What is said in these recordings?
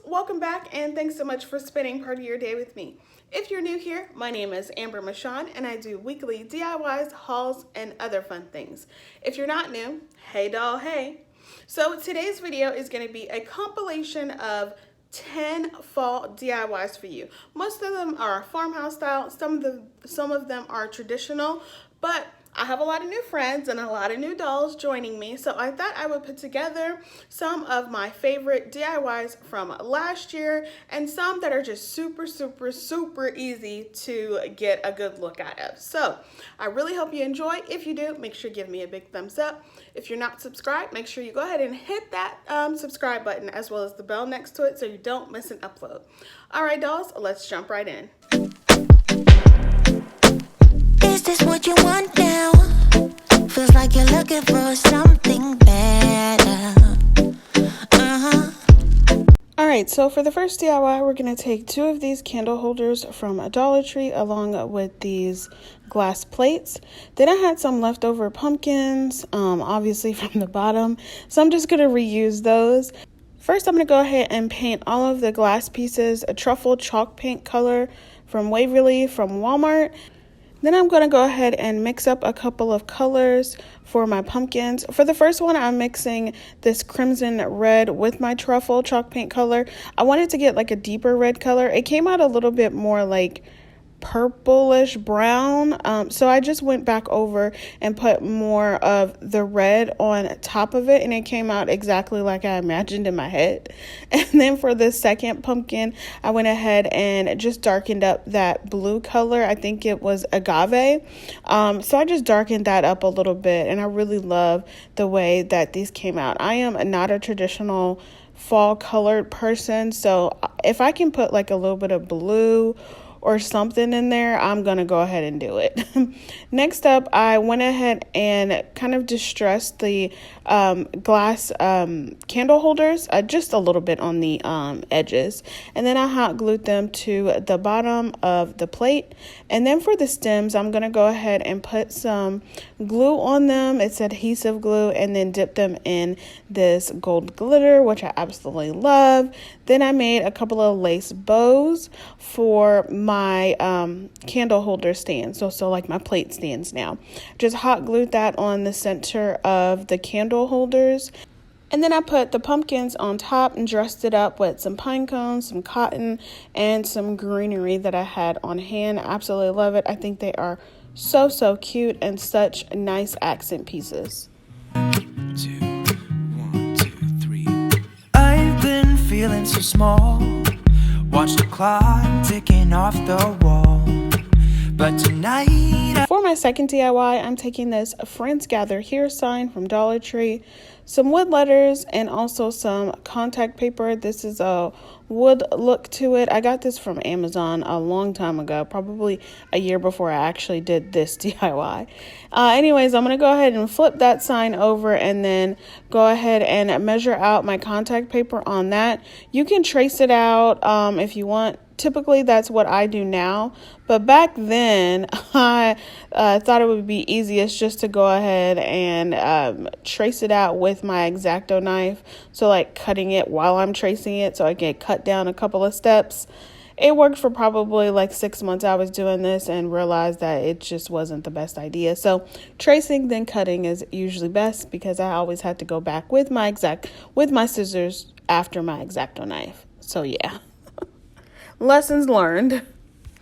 welcome back and thanks so much for spending part of your day with me. If you're new here, my name is Michawn and I do weekly DIYs, hauls, and other fun things. If you're not new, hey doll, hey. So today's video is going to be a compilation of 10 fall DIYs for you. Most of them are farmhouse style, some of them are traditional, but I have a lot of new friends and a lot of new dolls joining me, so I thought I would put together some of my favorite DIYs from last year and some that are just super easy to get a good look at. So I really hope you enjoy. If you do, make sure you give me a big thumbs up. If you're not subscribed, make sure you go ahead and hit that subscribe button as well as the bell next to it so you don't miss an upload. All right, dolls, let's jump right in. Is this what you want now? Feels like you're looking for something better. Alright, so for the first DIY, we're going to take 2 of these candle holders from Dollar Tree along with these glass plates. Then I had some leftover pumpkins, obviously from the bottom, so I'm just going to reuse those. First, I'm going to go ahead and paint all of the glass pieces a truffle chalk paint color from Waverly from Walmart. Then I'm going to go ahead and mix up a couple of colors for my pumpkins. For the first one, I'm mixing this crimson red with my truffle chalk paint color. I wanted to get like a deeper red color. It came out a little bit more like purplish brown, so I just went back over and put more of the red on top of it, and it came out exactly like I imagined in my head. And then for the second pumpkin, I went ahead and just darkened up that blue color. I think it was agave, so I just darkened that up a little bit, and I really love the way that these came out. I am not a traditional fall colored person, so if I can put like a little bit of blue or something in there, I'm gonna go ahead and do it. Next up, I went ahead and kind of distressed the glass candle holders just a little bit on the edges, and then I hot glued them to the bottom of the plate. And then for the stems, I'm gonna go ahead and put some glue on them. It's adhesive glue, and then dip them in this gold glitter, which I absolutely love. Then I made a couple of lace bows for my candle holder stand, so like my plate stands now. Just hot glued that on the center of the candle holders, and then I put the pumpkins on top and dressed it up with some pine cones, some cotton, and some greenery that I had on hand. I absolutely love it. I think they are so cute and such nice accent pieces. 1, 2, 3. I've been feeling so small. Watch the clock ticking off the wall. But tonight For my second DIY, I'm taking this Friends Gather Here sign from Dollar Tree, some wood letters, and also some contact paper. This is a wood look to it. I got this from Amazon a long time ago, probably a year before I actually did this DIY. Anyways, I'm going to go ahead and flip that sign over and then go ahead and measure out my contact paper on that. You can trace it out if you want. Typically, that's what I do now, but back then, I thought it would be easiest just to go ahead and trace it out with my X-Acto knife, so like cutting it while I'm tracing it so I can cut down a couple of steps. It worked for probably like 6 months I was doing this and realized that it just wasn't the best idea. So tracing then cutting is usually best because I always had to go back with my scissors after my X-Acto knife. So yeah. Lessons learned.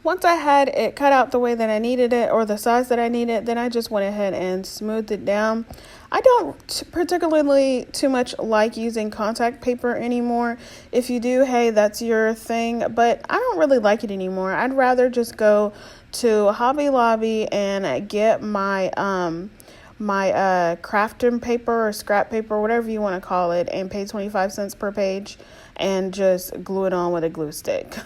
Once I had it cut out the way that I needed it, or the size that I needed, then I just went ahead and smoothed it down. I don't particularly too much like using contact paper anymore. If you do, hey, that's your thing, but I don't really like it anymore. I'd rather just go to Hobby Lobby and get my crafting paper or scrap paper, whatever you want to call it, and pay 25 cents per page and just glue it on with a glue stick.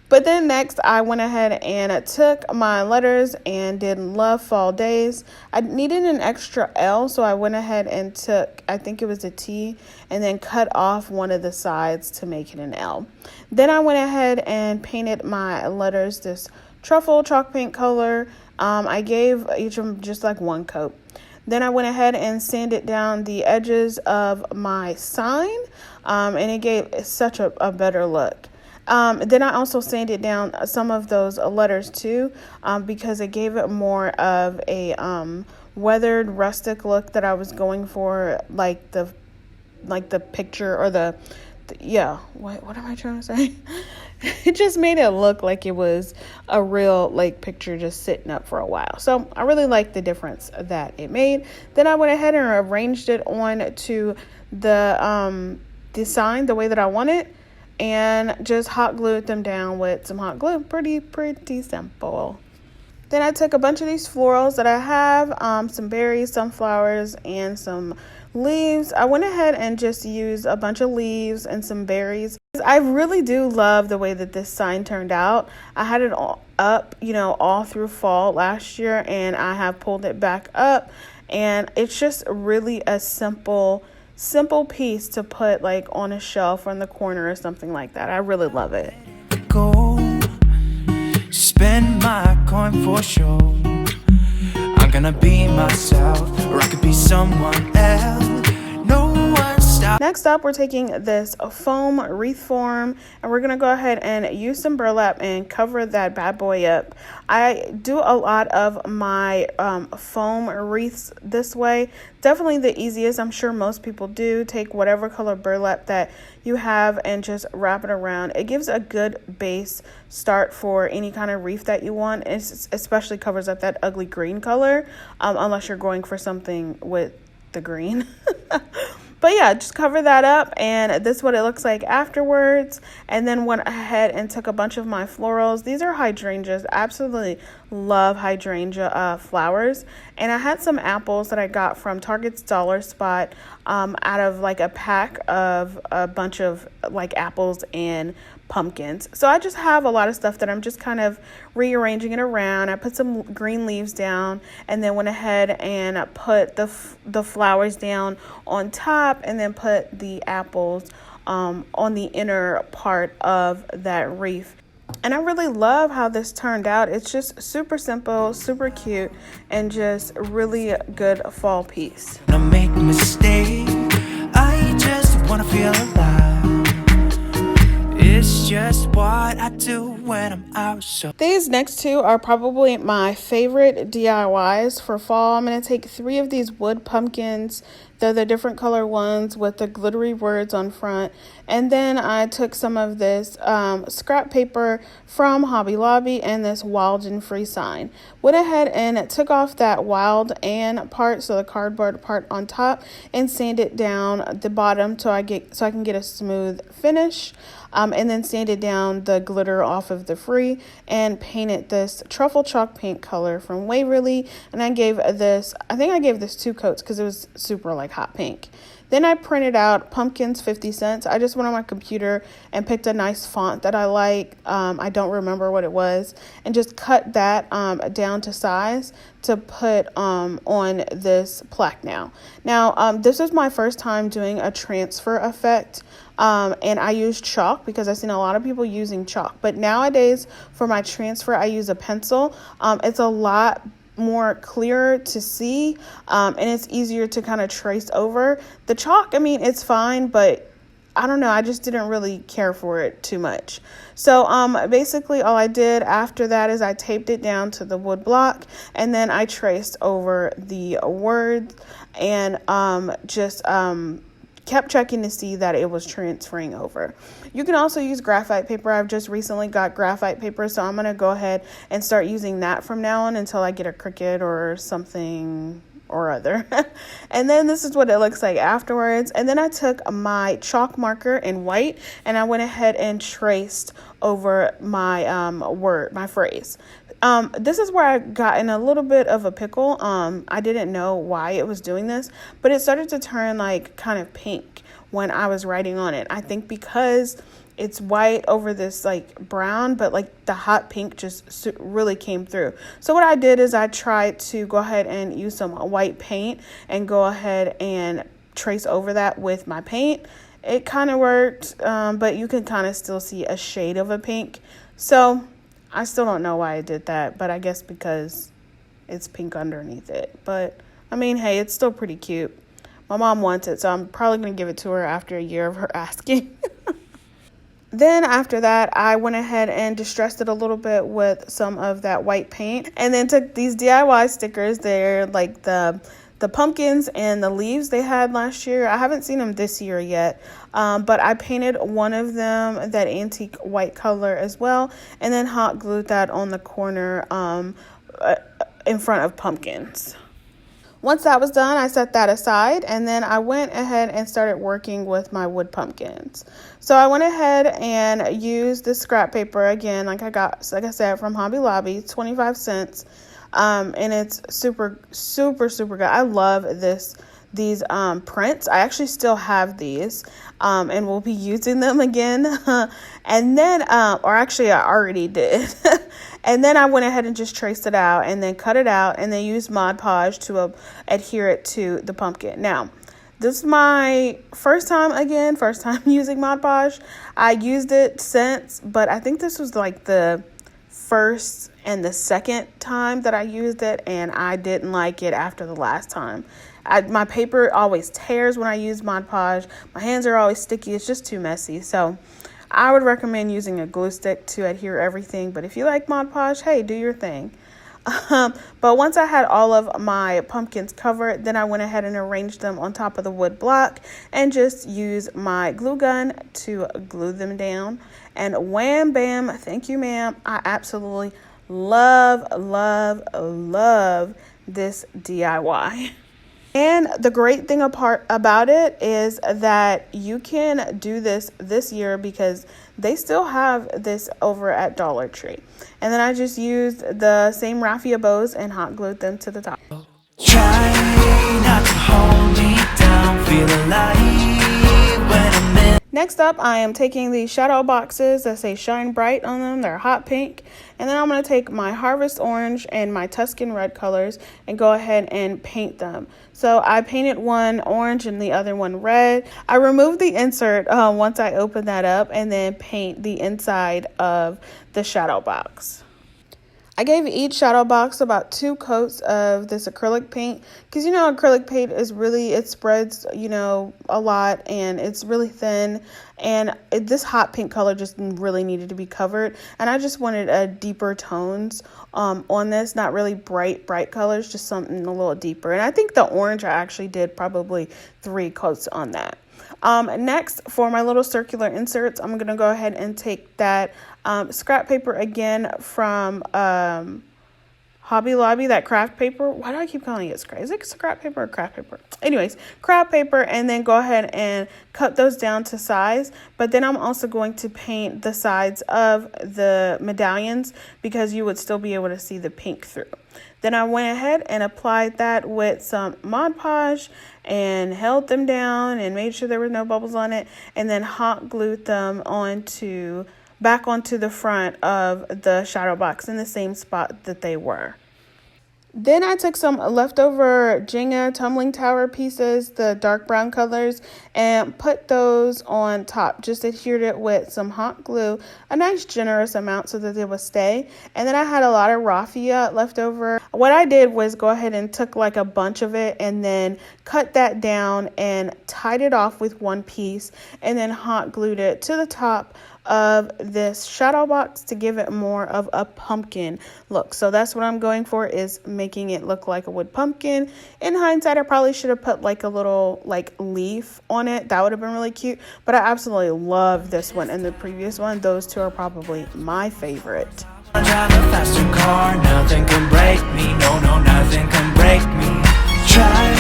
But then next, I went ahead and took my letters and did Love Fall Days. I needed an extra L, so I went ahead and took, I think it was a T, and then cut off one of the sides to make it an L. Then I went ahead and painted my letters this truffle chalk paint color. I gave each of them just like one coat. Then I went ahead and sanded down the edges of my sign. and it gave such a better look. Then I also sanded down some of those letters too, because it gave it more of a weathered, rustic look that I was going for, like the picture or yeah, what am I trying to say? It just made it look like it was a real like picture just sitting up for a while. So I really like the difference that it made. Then I went ahead and arranged it on to the sign the way that I want it, and just hot glued them down with some hot glue. Pretty simple. Then I took a bunch of these florals that I have, some berries, some flowers, and some leaves. I went ahead and just used a bunch of leaves and some berries. I really do love the way that this sign turned out. I had it all up, all through fall last year, and I have pulled it back up, and it's just really a simple piece to put like on a shelf or in the corner or something like that. I really love it. Go spend my coin for sure. I'm gonna be myself, or I could be someone else. No one stop. Next up, we're taking this foam wreath form, and we're gonna go ahead and use some burlap and cover that bad boy up. I do a lot of my foam wreaths this way. Definitely the easiest. I'm sure most people do. Take whatever color burlap that you have and just wrap it around. It gives a good base start for any kind of wreath that you want. It especially covers up that ugly green color, unless you're going for something with the green. But yeah, just cover that up, and this is what it looks like afterwards. And then went ahead and took a bunch of my florals. These are hydrangeas. Absolutely love hydrangea flowers. And I had some apples that I got from Target's Dollar Spot, out of like a pack of a bunch of like apples and pumpkins. So I just have a lot of stuff that I'm just kind of rearranging it around. I put some green leaves down, and then went ahead and put the flowers down on top, and then put the apples on the inner part of that wreath. And I really love how this turned out. It's just super simple, super cute, and just really good fall piece. I make a mistake, I just wanna feel alive. It's just what I do when I'm out. So these next two are probably my favorite DIYs for fall. I'm going to take 3 of these wood pumpkins. They're the different color ones with the glittery words on front. And then I took some of this scrap paper from Hobby Lobby and this Wild and Free sign. Went ahead and took off that wild and part, so the cardboard part on top, and sanded down the bottom so I can get a smooth finish. And then sanded down the glitter off of the free and painted this truffle chalk paint color from Waverly. And I think I gave this 2 coats because it was super like hot pink. Then I printed out pumpkins 50 cents. I just went on my computer and picked a nice font that I like. I don't remember what it was, and just cut that down to size to put on this plaque now. Now, this was my first time doing a transfer effect. And I use chalk because I've seen a lot of people using chalk. But nowadays, for my transfer, I use a pencil. It's a lot more clearer to see, and it's easier to kind of trace over. The chalk, I mean, it's fine, but I don't know, I just didn't really care for it too much. So basically all I did after that is I taped it down to the wood block, and then I traced over the words, and just kept checking to see that it was transferring over. You can also use graphite paper. I've just recently got graphite paper, so I'm going to go ahead and start using that from now on until I get a Cricut or something or other. And then this is what it looks like afterwards. And then I took my chalk marker in white, and I went ahead and traced over my my phrase. This is where I got in a little bit of a pickle. I didn't know why it was doing this, but it started to turn like kind of pink when I was writing on it. I think because it's white over this like brown, but like the hot pink just really came through. So what I did is I tried to go ahead and use some white paint and go ahead and trace over that with my paint. It kind of worked, but you can kind of still see a shade of a pink. So I still don't know why I did that, but I guess because it's pink underneath it. But I mean, hey, it's still pretty cute. my mom wants it, so I'm probably going to give it to her after a year of her asking. Then after that, I went ahead and distressed it a little bit with some of that white paint, and then took these DIY stickers. They're like the pumpkins and the leaves they had last year. I haven't seen them this year yet, but I painted one of them that antique white color as well, and then hot glued that on the corner in front of pumpkins. Once that was done, I set that aside, and then I went ahead and started working with my wood pumpkins. So I went ahead and used this scrap paper again, like I said, from Hobby Lobby, 25 cents. And it's super, super, super good. I love these prints. I actually still have these, and we'll be using them again. And then, or actually I already did. And then I went ahead and just traced it out and then cut it out and then used Mod Podge to adhere it to the pumpkin. Now, this is my first time using Mod Podge. I used it since, but I think this was like the first and the second time that I used it, and I didn't like it after the last time. My paper always tears when I use Mod Podge. My hands are always sticky. It's just too messy. So I would recommend using a glue stick to adhere everything. But if you like Mod Podge, hey, do your thing. But once I had all of my pumpkins covered, then I went ahead and arranged them on top of the wood block and just used my glue gun to glue them down. And wham, bam, thank you, ma'am. I absolutely love, love, love this DIY. And the great thing about it is that you can do this year because they still have this over at Dollar Tree. And then I just used the same raffia bows and hot glued them to the top. Try not to hold me down, feel alive when I'm in. Next up, I am taking these shadow boxes that say Shine Bright on them. They're hot pink. And then I'm going to take my Harvest Orange and my Tuscan Red colors and go ahead and paint them. So I painted one orange and the other one red. I removed the insert once I opened that up and then paint the inside of the shadow box. I gave each shadow box about 2 coats of this acrylic paint because, acrylic paint is it spreads, a lot and it's really thin. And this hot pink color just really needed to be covered. And I just wanted a deeper tones on this, not really bright colors, just something a little deeper. And I think the orange, I actually did probably 3 coats on that. Next, for my little circular inserts, I'm going to go ahead and take that scrap paper again from Hobby Lobby, that craft paper. Why do I keep calling it scrap? Is it scrap paper or craft paper? Anyways, craft paper, and then go ahead and cut those down to size. But then I'm also going to paint the sides of the medallions because you would still be able to see the pink through. Then I went ahead and applied that with some Mod Podge and held them down and made sure there were no bubbles on it, and then hot glued them back onto the front of the shadow box in the same spot that they were. Then I took some leftover Jenga tumbling tower pieces, the dark brown colors, and put those on top. Just adhered it with some hot glue, a nice generous amount so that they would stay. And then I had a lot of raffia left over. What I did was go ahead and took like a bunch of it and then cut that down and tied it off with one piece and then hot glued it to the top of this shadow box to give it more of a pumpkin look. So that's what I'm going for, is making it look like a wood pumpkin. In hindsight, I probably should have put like a little leaf on it. That would have been really cute, but I absolutely love this one and the previous one. Those two are probably my favorite. I drive a faster car, nothing can break me. No, nothing can break me. Try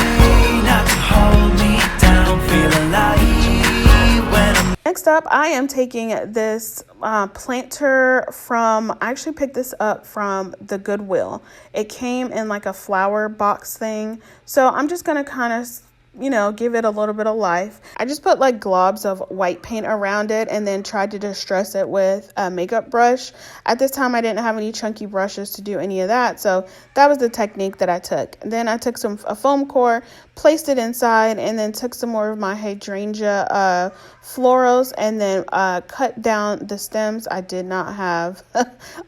not to hold me down, feel alive when I'm. Next up, I am taking this planter I actually picked this up from the Goodwill. It came in like a flower box thing. So I'm just going to kind of, give it a little bit of life. I just put like globs of white paint around it and then tried to distress it with a makeup brush. At this time, I didn't have any chunky brushes to do any of that. So that was the technique that I took. And then I took a foam core, placed it inside, and then took some more of my hydrangea florals and then cut down the stems. I did not have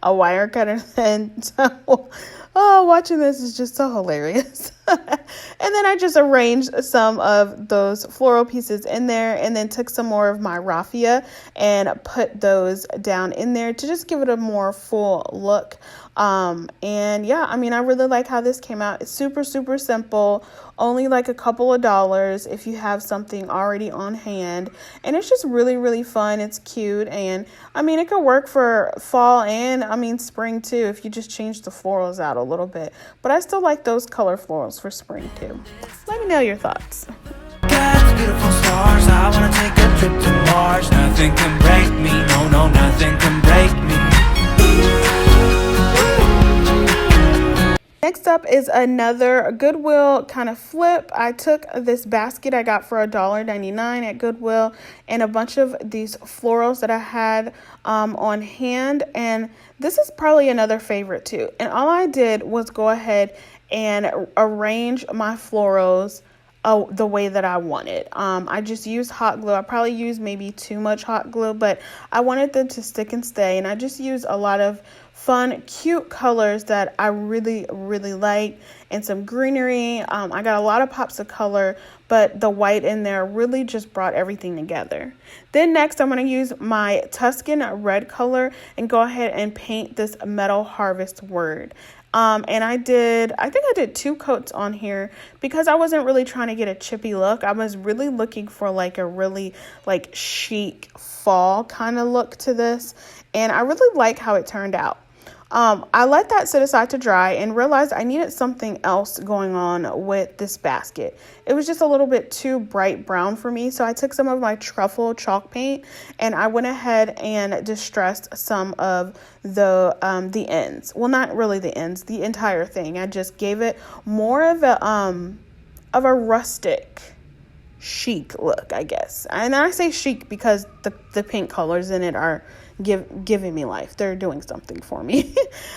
a wire cutter then, so Oh, watching this is just so hilarious. And then I just arranged some of those floral pieces in there, and then took some more of my raffia and put those down in there to just give it a more full look. And yeah, I mean, I really like how this came out. It's super, super simple, only like a couple of dollars if you have something already on hand. And it's just really, really fun. It's cute. And I mean, it could work for fall and I mean, spring too, if you just change the florals out a little bit. But I still like those color florals for spring too. Let me know your thoughts. Got beautiful stars, I wanna take a trip to Mars. Nothing can break me, no, no, nothing can break me. Next up is another Goodwill kind of flip. I took this basket I got for $1.99 at Goodwill and a bunch of these florals that I had on hand. And this is probably another favorite too. And all I did was go ahead and arrange my florals the way that I wanted. I just used hot glue. I probably used maybe too much hot glue, but I wanted them to stick and stay. And I just used a lot of fun, cute colors that I really, really like, and some greenery. I got a lot of pops of color, but the white in there really just brought everything together. Then next, I'm going to use my Tuscan red color and go ahead and paint this Metal Harvest word. And I think I did 2 coats on here because I wasn't really trying to get a chippy look. I was really looking for like a really like chic fall kind of look to this. And I really like how it turned out. I let that sit aside to dry and realized I needed something else going on with this basket. It was just a little bit too bright brown for me. So I took some of my truffle chalk paint and I went ahead and distressed some of the ends. Well, not really the ends, the entire thing. I just gave it more of a rustic chic look, I guess. And I say chic because the pink colors in it are giving me life. They're doing something for me.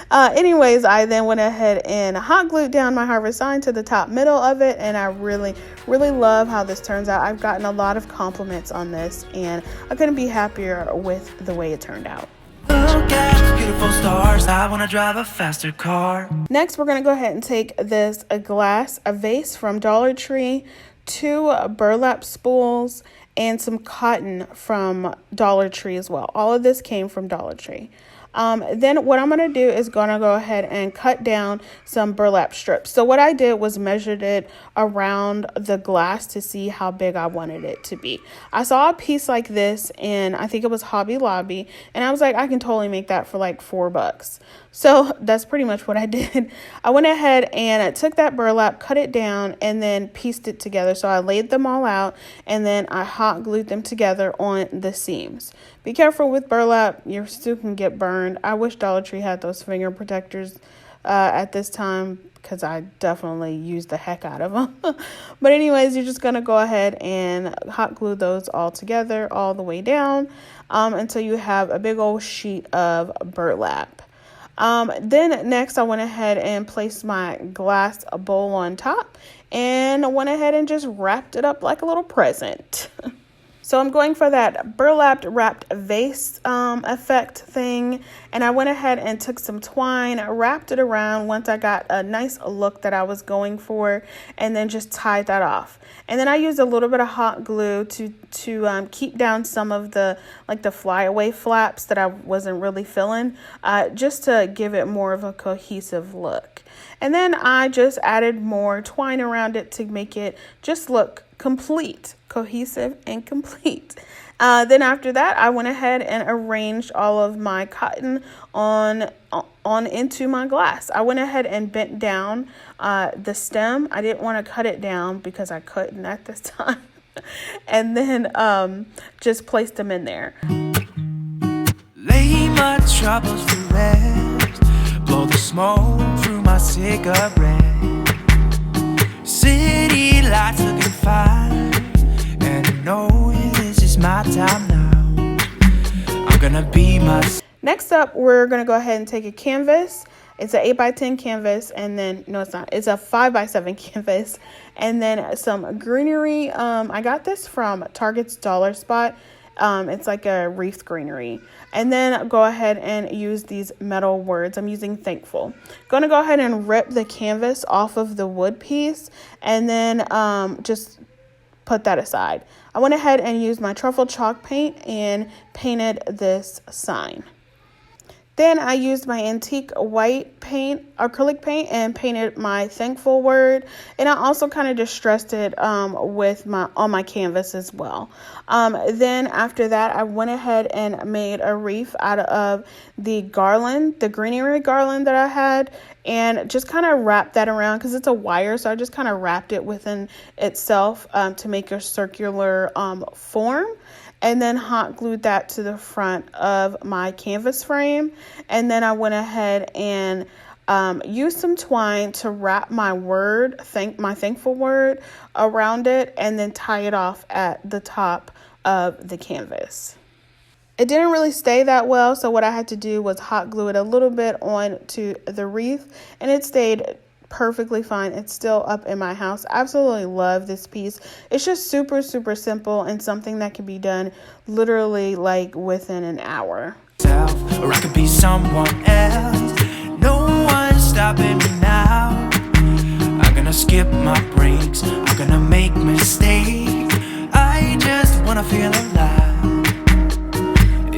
Anyways, I then went ahead and hot glued down my harvest sign to the top middle of it, and I really, really love how this turns out. I've gotten a lot of compliments on this, and I couldn't be happier with the way it turned out. Look at the beautiful stars, I wanna drive a faster car. Next, we're going to go ahead and take this a vase from Dollar Tree, 2 burlap spools, and some cotton from Dollar Tree as well. All of this came from Dollar Tree. Then what I'm going to do is going to go ahead and cut down some burlap strips. So what I did was measured it around the glass to see how big I wanted it to be. I saw a piece like this and I think it was Hobby Lobby, and I was like, I can totally make that for like $4. So that's pretty much what I did. I went ahead and I took that burlap, cut it down, and then pieced it together. So I laid them all out and then I hot glued them together on the seams. Be careful with burlap, your still can get burned. I wish Dollar Tree had those finger protectors at this time because I definitely used the heck out of them. But anyways, you're just going to go ahead and hot glue those all together all the way down until you have a big old sheet of burlap. Then next I went ahead and placed my glass bowl on top and went ahead and just wrapped it up like a little present. So I'm going for that burlap wrapped vase effect thing. And I went ahead and took some twine, wrapped it around once I got a nice look that I was going for, and then just tied that off. And then I used a little bit of hot glue to keep down some of the flyaway flaps that I wasn't really filling, just to give it more of a cohesive look. And then I just added more twine around it to make it just look complete, cohesive and complete. Then after that, I went ahead and arranged all of my cotton on into my glass. I went ahead and bent down the stem. I didn't want to cut it down because I couldn't at this time. And then just placed them in there. Lay my troubles to rest, blow the smoke through my cigarette. City lights looking fine, and I know this is my time now. I'm gonna be myself. Next up, we're gonna go ahead and take a canvas. It's an 8x10 canvas, and then no, it's not. It's a 5x7 canvas, and then some greenery. I got this from Target's Dollar Spot. It's like a wreath greenery. And then go ahead and use these metal words. I'm using thankful. Going to go ahead and rip the canvas off of the wood piece and then just put that aside. I went ahead and used my truffle chalk paint and painted this sign. Then I used my antique white paint, acrylic paint, and painted my thankful word. And I also kind of distressed it with on my canvas as well. Then after that, I went ahead and made a wreath out of the garland, the greenery garland that I had, and just kind of wrapped that around because it's a wire. So I just kind of wrapped it within itself to make a circular form. And then hot glued that to the front of my canvas frame. And then I went ahead and used some twine to wrap my word, my thankful word, around it, and then tie it off at the top of the canvas. It didn't really stay that well, so what I had to do was hot glue it a little bit onto the wreath, and it stayed perfectly fine. It's still up in my house. I absolutely love this piece. It's just super simple and something that can be done literally like within an hour. Or I could be someone else. No one's stopping me now. I'm gonna skip my breaks. I'm gonna make mistakes. I just wanna feel alive.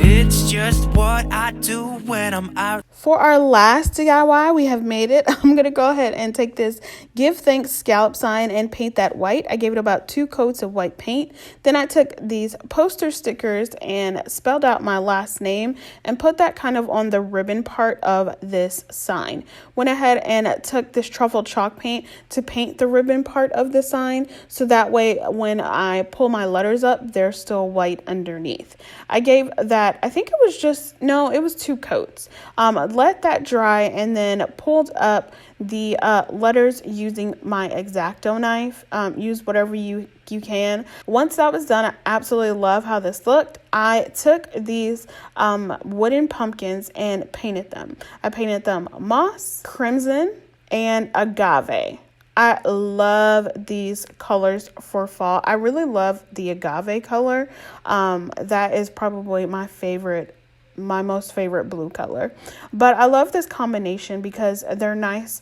It's just what I do when I'm out. For our last DIY, we have made it. I'm going to go ahead and take this Give Thanks scallop sign and paint that white. I gave it about 2 coats of white paint. Then I took these poster stickers and spelled out my last name and put that kind of on the ribbon part of this sign. Went ahead and took this truffle chalk paint to paint the ribbon part of the sign. So that way, when I pull my letters up, they're still white underneath. I gave that, I think it was 2 coats. Let that dry and then pulled up the letters using my X-Acto knife. Use whatever you can. Once that was done, I absolutely love how this looked. I took these wooden pumpkins and painted them. I painted them moss, crimson, and agave. I love these colors for fall. I really love the agave color. That is probably my most favorite blue color. But I love this combination because they're nice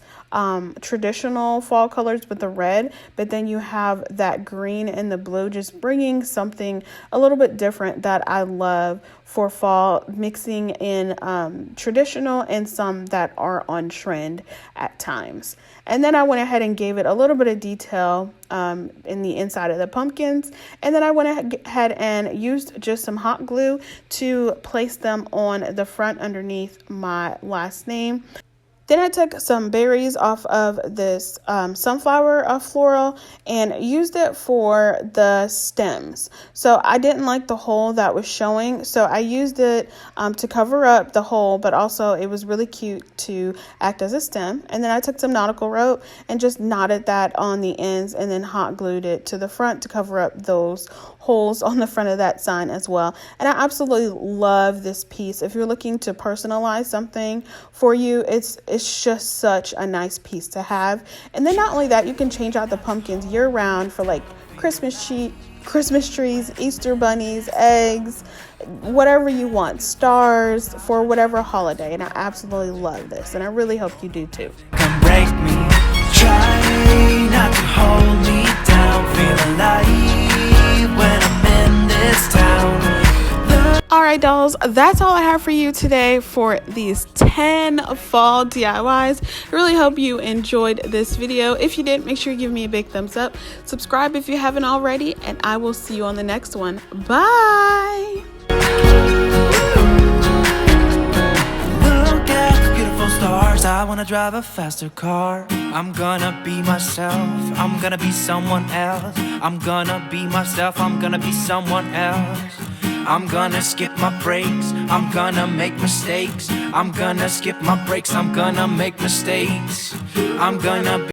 traditional fall colors with the red, but then you have that green and the blue, just bringing something a little bit different that I love for fall, mixing in traditional and some that are on trend at times. And then I went ahead and gave it a little bit of detail in the inside of the pumpkins. And then I went ahead and used just some hot glue to place them on the front underneath my last name. Then I took some berries off of this sunflower floral and used it for the stems. So I didn't like the hole that was showing, so I used it to cover up the hole, but also it was really cute to act as a stem. And then I took some nautical rope and just knotted that on the ends and then hot glued it to the front to cover up those holes on the front of that sign as well. And I absolutely love this piece. If you're looking to personalize something for you, it's just such a nice piece to have. And then not only that, you can change out the pumpkins year round for like Christmas trees, Easter bunnies, eggs, whatever you want, stars, for whatever holiday. And I absolutely love this, and I really hope you do too. Come break me, try not to hold me down, feel alive when I'm in this town. All right, dolls, that's all I have for you today for these 10 fall DIYs. I really hope you enjoyed this video. If you did, make sure you give me a big thumbs up. Subscribe if you haven't already, and I will see you on the next one. Bye. Look at the beautiful stars. I wanna drive a faster car. I'm gonna be myself. I'm gonna be someone else. I'm gonna be myself. I'm gonna be someone else. I'm gonna skip my breaks. I'm gonna make mistakes. I'm gonna skip my breaks. I'm gonna make mistakes. I'm gonna be